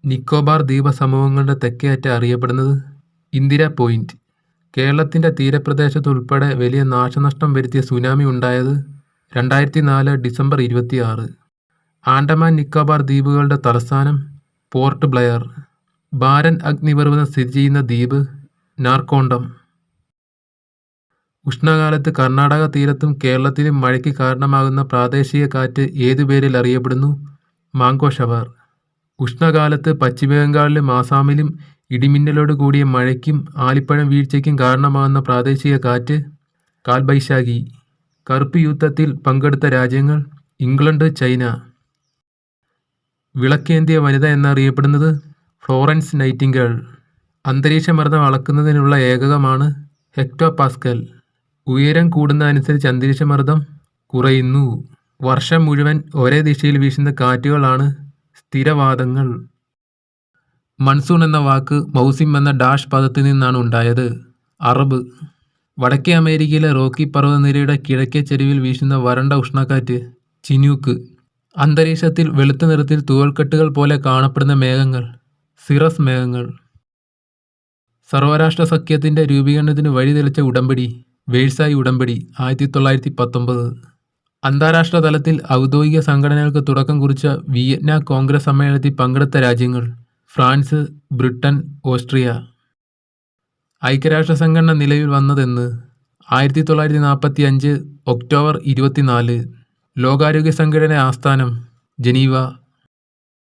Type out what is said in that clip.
നിക്കോബാർ ദ്വീപസമൂഹങ്ങളുടെ തെക്കേ അറ്റം അറിയപ്പെടുന്നത് ഇന്ദിരാ പോയിന്റ്. കേരളത്തിൻ്റെ തീരപ്രദേശത്തുൾപ്പെടെ വലിയ നാശനഷ്ടം വരുത്തിയ സുനാമി ഉണ്ടായത് 2004 ഡിസംബർ 26. ആൻഡമാൻ നിക്കോബാർ ദ്വീപുകളുടെ തലസ്ഥാനം പോർട്ട് ബ്ലെയർ. ബാരൻ അഗ്നിപർവ്വതം സ്ഥിതി ചെയ്യുന്ന ദ്വീപ് നാർക്കോണ്ടം. ഉഷ്ണകാലത്ത് കർണാടക തീരത്തും കേരളത്തിലും മഴയ്ക്ക് കാരണമാകുന്ന പ്രാദേശിക കാറ്റ് ഏതു പേരിൽ അറിയപ്പെടുന്നു? Mango shower. ഉഷ്ണകാലത്ത് പശ്ചിമബംഗാളിലും ആസാമിലും ഇടിമിന്നലോട് കൂടിയ മഴയ്ക്കും ആലിപ്പഴം വീഴ്ചയ്ക്കും കാരണമാകുന്ന പ്രാദേശിക കാറ്റ് കാൽബൈശാഖി. കറുപ്പ് യുദ്ധത്തിൽ പങ്കെടുത്ത രാജ്യങ്ങൾ ഇംഗ്ലണ്ട്, ചൈന. വിളക്കേന്തിയ വനിത എന്നറിയപ്പെടുന്നത് ഫ്ലോറൻസ് നൈറ്റിംഗേൾ. അന്തരീക്ഷമർദ്ദം അളക്കുന്നതിനുള്ള ഏകകമാണ് ഹെക്ടോ പാസ്കൽ. ഉയരം കൂടുന്നതനുസരിച്ച് അന്തരീക്ഷമർദ്ദം കുറയുന്നു. വർഷം മുഴുവൻ ഒരേ ദിശയിൽ വീശുന്ന കാറ്റുകളാണ് സ്ഥിരവാതങ്ങൾ. മൺസൂൺ എന്ന വാക്ക് മൗസിം എന്ന ഡാഷ് പദത്തിൽ നിന്നാണ് ഉണ്ടായത്. അറബ്. വടക്കേ അമേരിക്കയിലെ റോക്കി പർവ്വതനിരയുടെ കിഴക്കേ ചരിവിൽ വീശുന്ന വരണ്ട ഉഷ്ണക്കാറ്റ് ചിനൂക്ക്. അന്തരീക്ഷത്തിൽ വെളുത്ത നിറത്തിൽ തൂവൽക്കെട്ടുകൾ പോലെ കാണപ്പെടുന്ന മേഘങ്ങൾ സിറസ് മേഘങ്ങൾ. സർവ്വരാഷ്ട്ര സഖ്യത്തിൻ്റെ രൂപീകരണത്തിന് വഴിതെളിച്ച ഉടമ്പടി വേഴ്സായി ഉടമ്പടി 1919. അന്താരാഷ്ട്ര തലത്തിൽ ഔദ്യോഗിക സംഘടനകൾക്ക് തുടക്കം കുറിച്ച വിയറ്റ്നാം കോൺഗ്രസ് സമ്മേളനത്തിൽ പങ്കെടുത്ത രാജ്യങ്ങൾ ഫ്രാൻസ്, ബ്രിട്ടൻ, ഓസ്ട്രിയ. ഐക്യരാഷ്ട്ര സംഘടന നിലവിൽ വന്നതെന്ന്? 1945 ഒക്ടോബർ 24. ലോകാരോഗ്യ സംഘടന ആസ്ഥാനം ജനീവ.